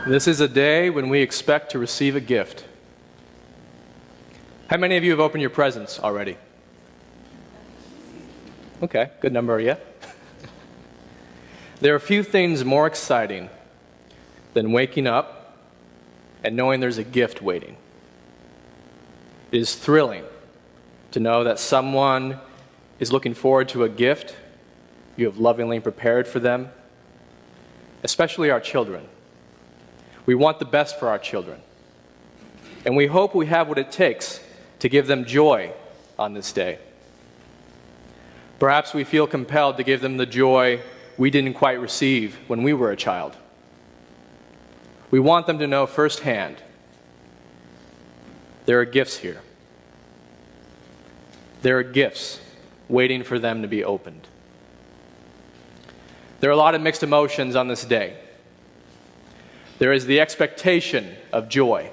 This is a day when we expect to receive a gift. How many of you have opened your presents already? Okay, good number, yeah. There are few things more exciting than waking up and knowing there's a gift waiting. It is thrilling to know that someone is looking forward to a gift you have lovingly prepared for them, especially our children. We want the best for our children, and we hope we have what it takes to give them joy on this day. Perhaps we feel compelled to give them the joy we didn't quite receive when we were a child. We want them to know firsthand there are gifts here. There are gifts waiting for them to be opened. There are a lot of mixed emotions on this day. There is the expectation of joy.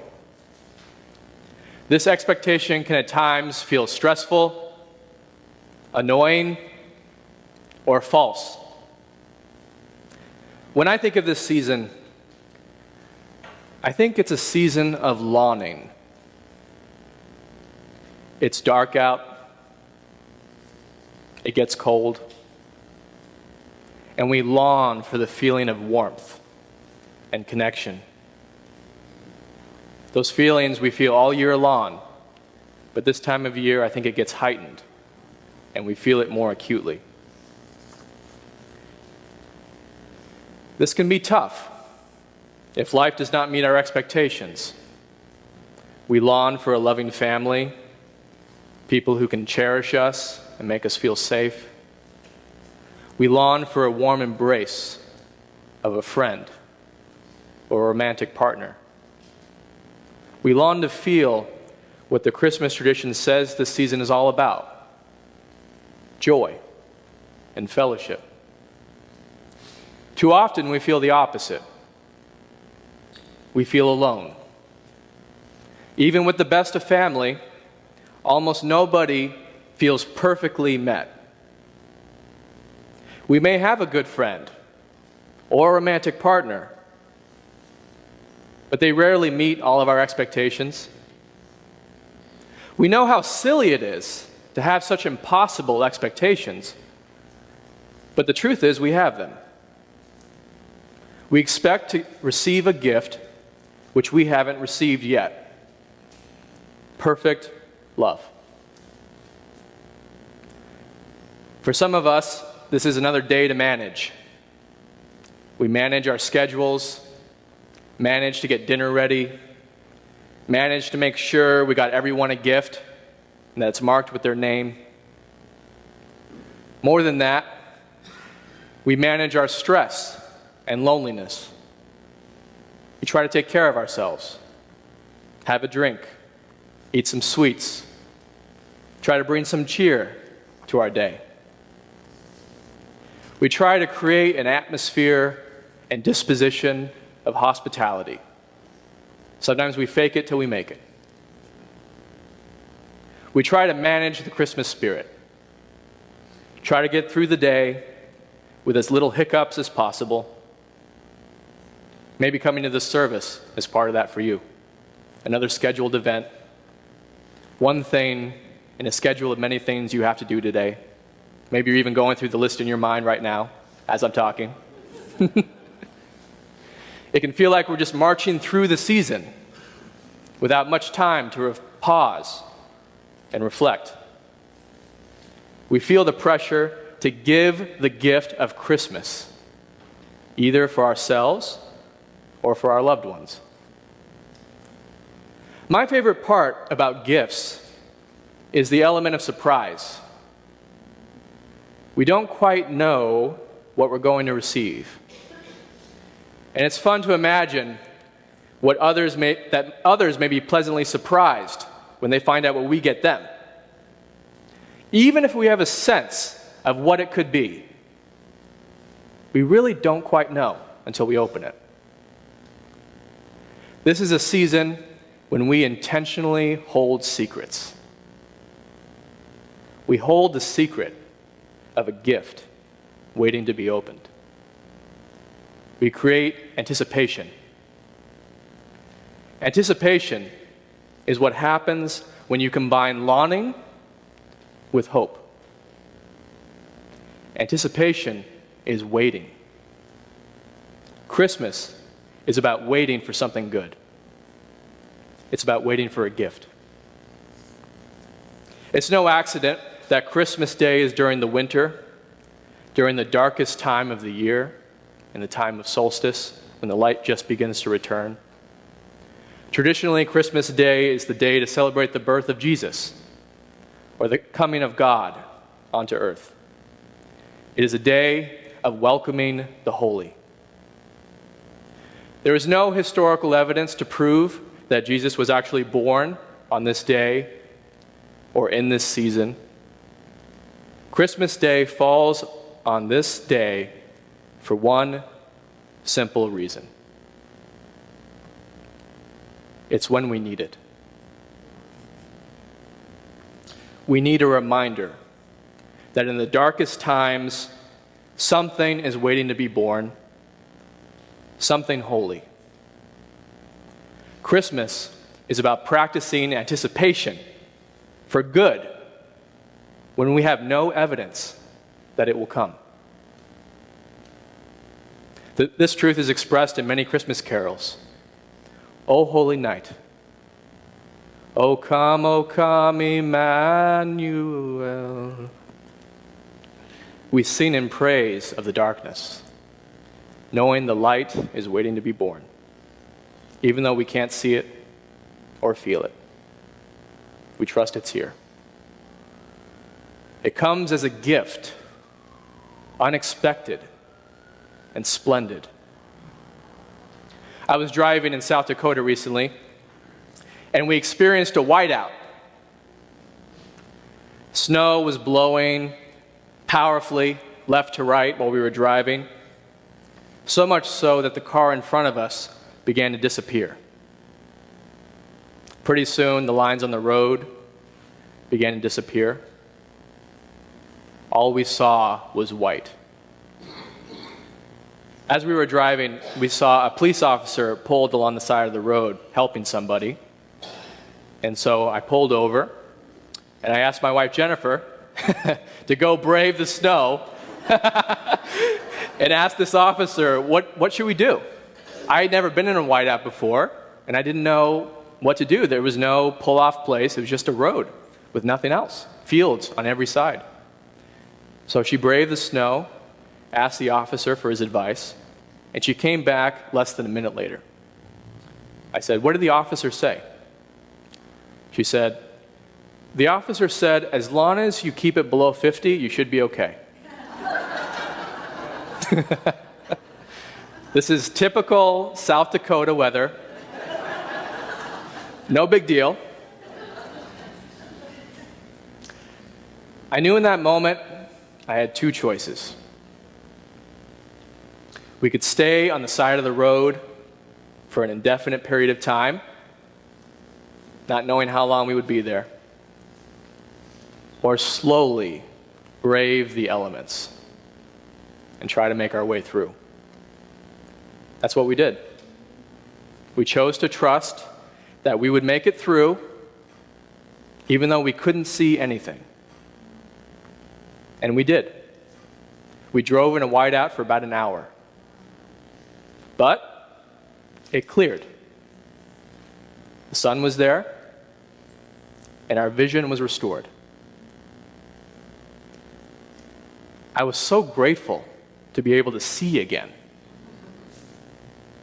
This expectation can at times feel stressful, annoying, or false. When I think of this season, I think it's a season of longing. It's dark out, it gets cold, and we long for the feeling of warmth and connection. Those feelings we feel all year long, but this time of year I think it gets heightened, and we feel it more acutely. This can be tough if life does not meet our expectations. We long for a loving family, people who can cherish us and make us feel safe. We long for a warm embrace of a friend or a romantic partner. We long to feel what the Christmas tradition says this season is all about: joy and fellowship. Too often we feel the opposite. We feel alone. Even with the best of family, almost nobody feels perfectly met. We may have a good friend or a romantic partner, but they rarely meet all of our expectations. We know how silly it is to have such impossible expectations, but the truth is we have them. We expect to receive a gift which we haven't received yet: perfect love. For some of us, this is another day to manage. We manage our schedules, manage to get dinner ready, manage to make sure we got everyone a gift and that it's marked with their name. More than that, we manage our stress and loneliness. We try to take care of ourselves, have a drink, eat some sweets, try to bring some cheer to our day. We try to create an atmosphere and disposition of hospitality. Sometimes we fake it till we make it. We try to manage the Christmas spirit. Try to get through the day with as little hiccups as possible. Maybe coming to this service is part of that for you. Another scheduled event. One thing in a schedule of many things you have to do today. Maybe you're even going through the list in your mind right now as I'm talking. It can feel like we're just marching through the season without much time to pause and reflect. We feel the pressure to give the gift of Christmas, either for ourselves or for our loved ones. My favorite part about gifts is the element of surprise. We don't quite know what we're going to receive. And it's fun to imagine that others may be pleasantly surprised when they find out what we get them. Even if we have a sense of what it could be, we really don't quite know until we open it. This is a season when we intentionally hold secrets. We hold the secret of a gift waiting to be opened. We create anticipation Anticipation is what happens when you combine longing with hope. Anticipation is waiting. Christmas is about waiting for something good. It's about waiting for a gift. It's no accident that Christmas Day is during the winter, during the darkest time of the year, in the time of solstice, when the light just begins to return. Traditionally, Christmas Day is the day to celebrate the birth of Jesus, or the coming of God onto earth. It is a day of welcoming the holy. There is no historical evidence to prove that Jesus was actually born on this day or in this season. Christmas Day falls on this day for one simple reason. It's when we need it. We need a reminder that in the darkest times, something is waiting to be born, something holy. Christmas is about practicing anticipation for good when we have no evidence that it will come. This truth is expressed in many Christmas carols. O Holy Night, O come, Emmanuel. We sing in praise of the darkness, knowing the light is waiting to be born, even though we can't see it or feel it. We trust it's here. It comes as a gift, unexpected and splendid. I was driving in South Dakota recently, and we experienced a whiteout. Snow was blowing powerfully left to right while we were driving, so much so that the car in front of us began to disappear. Pretty soon, the lines on the road began to disappear. All we saw was white. As we were driving, we saw a police officer pulled along the side of the road helping somebody. And so I pulled over, and I asked my wife, Jennifer, to go brave the snow and ask this officer, what should we do? I had never been in a whiteout before, and I didn't know what to do. There was no pull-off place. It was just a road with nothing else, fields on every side. So she braved the snow, asked the officer for his advice, and she came back less than a minute later. I said, what did the officer say? She said, the officer said, as long as you keep it below 50, you should be okay. This is typical South Dakota weather. No big deal. I knew in that moment I had two choices. We could stay on the side of the road for an indefinite period of time, not knowing how long we would be there, or slowly brave the elements and try to make our way through. That's what we did. We chose to trust that we would make it through, even though we couldn't see anything. And we did. We drove in a whiteout for about an hour. But it cleared. The sun was there, and our vision was restored. I was so grateful to be able to see again.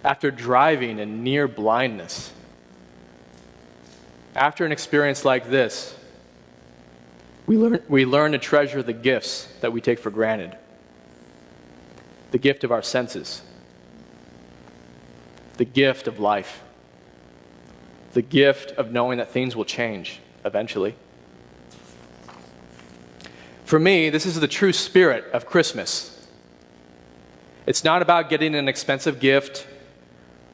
After driving in near blindness, after an experience like this, we learn to treasure the gifts that we take for granted. The gift of our senses. The gift of life. The gift of knowing that things will change eventually. For me, this is the true spirit of Christmas. It's not about getting an expensive gift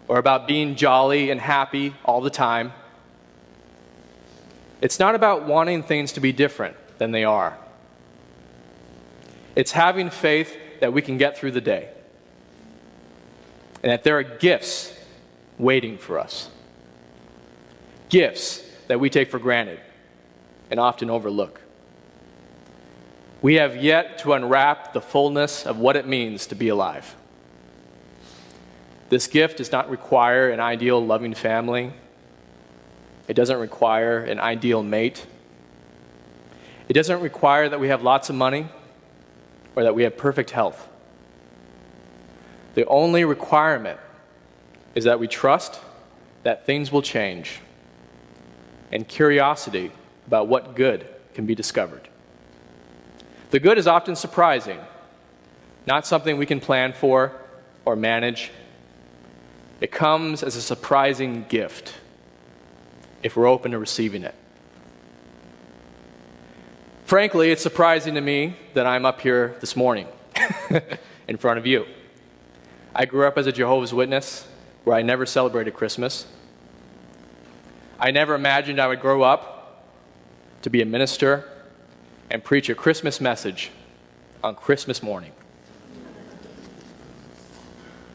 or about being jolly and happy all the time. It's not about wanting things to be different than they are. It's having faith that we can get through the day and that there are gifts waiting for us. Gifts that we take for granted and often overlook. We have yet to unwrap the fullness of what it means to be alive. This gift does not require an ideal, loving family. It doesn't require an ideal mate. It doesn't require that we have lots of money or that we have perfect health. The only requirement is that we trust that things will change and curiosity about what good can be discovered. The good is often surprising, not something we can plan for or manage. It comes as a surprising gift if we're open to receiving it. Frankly, it's surprising to me that I'm up here this morning in front of you. I grew up as a Jehovah's Witness where I never celebrated Christmas. I never imagined I would grow up to be a minister and preach a Christmas message on Christmas morning.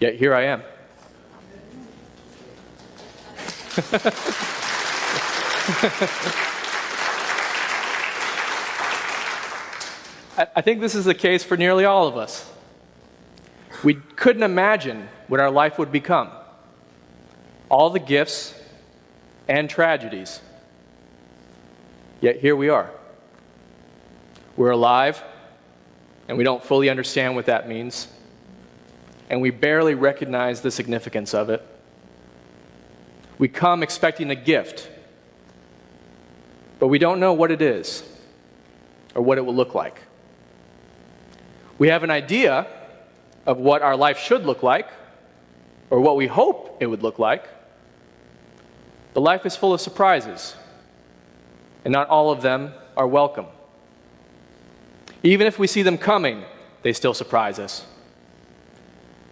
Yet here I am. I think this is the case for nearly all of us. We couldn't imagine what our life would become. All the gifts and tragedies. Yet here we are. We're alive, and we don't fully understand what that means, and we barely recognize the significance of it. We come expecting a gift, but we don't know what it is or what it will look like. We have an idea of what our life should look like or what we hope it would look like, but life is full of surprises, and not all of them are welcome. Even if we see them coming, they still surprise us.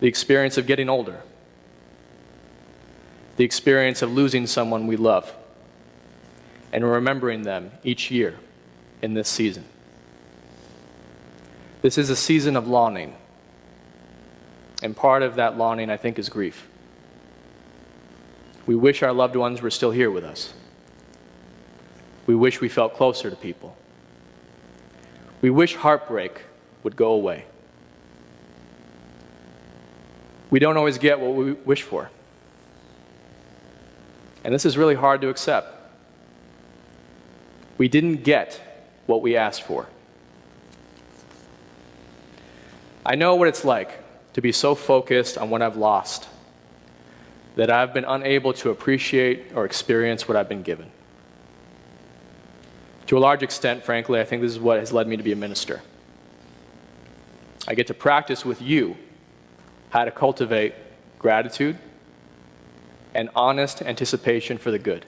The experience of getting older. The experience of losing someone we love. And remembering them each year in this season. This is a season of longing. And part of that longing, I think, is grief. We wish our loved ones were still here with us. We wish we felt closer to people. We wish heartbreak would go away. We don't always get what we wish for. And this is really hard to accept. We didn't get what we asked for. I know what it's like to be so focused on what I've lost that I've been unable to appreciate or experience what I've been given. To a large extent, frankly, I think this is what has led me to be a minister. I get to practice with you how to cultivate gratitude and honest anticipation for the good.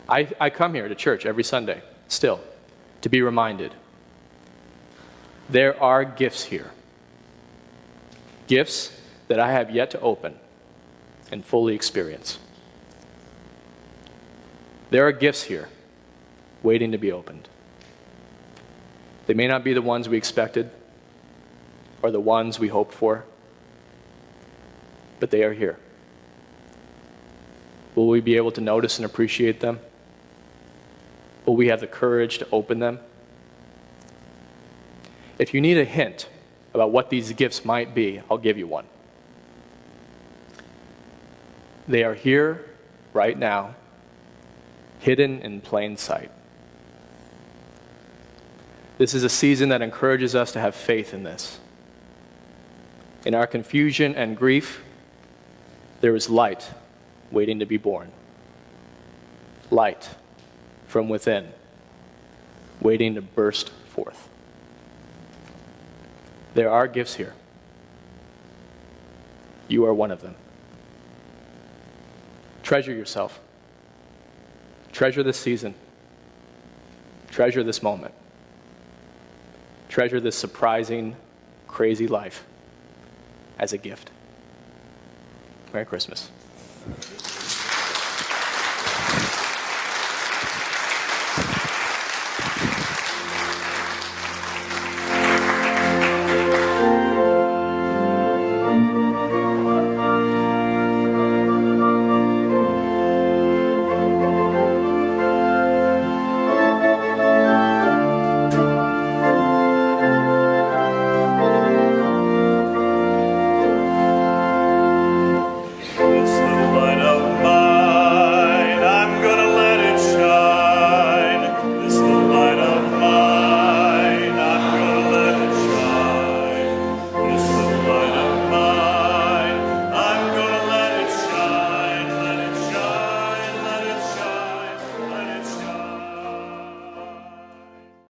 I come here to church every Sunday, still, to be reminded. There are gifts here. Gifts that I have yet to open and fully experience. There are gifts here waiting to be opened. They may not be the ones we expected or the ones we hoped for, but they are here. Will we be able to notice and appreciate them? Will we have the courage to open them? If you need a hint about what these gifts might be, I'll give you one. They are here right now, hidden in plain sight. This is a season that encourages us to have faith in this. In our confusion and grief, there is light waiting to be born. Light from within, waiting to burst forth. There are gifts here. You are one of them. Treasure yourself. Treasure this season. Treasure this moment. Treasure this surprising, crazy life as a gift. Merry Christmas.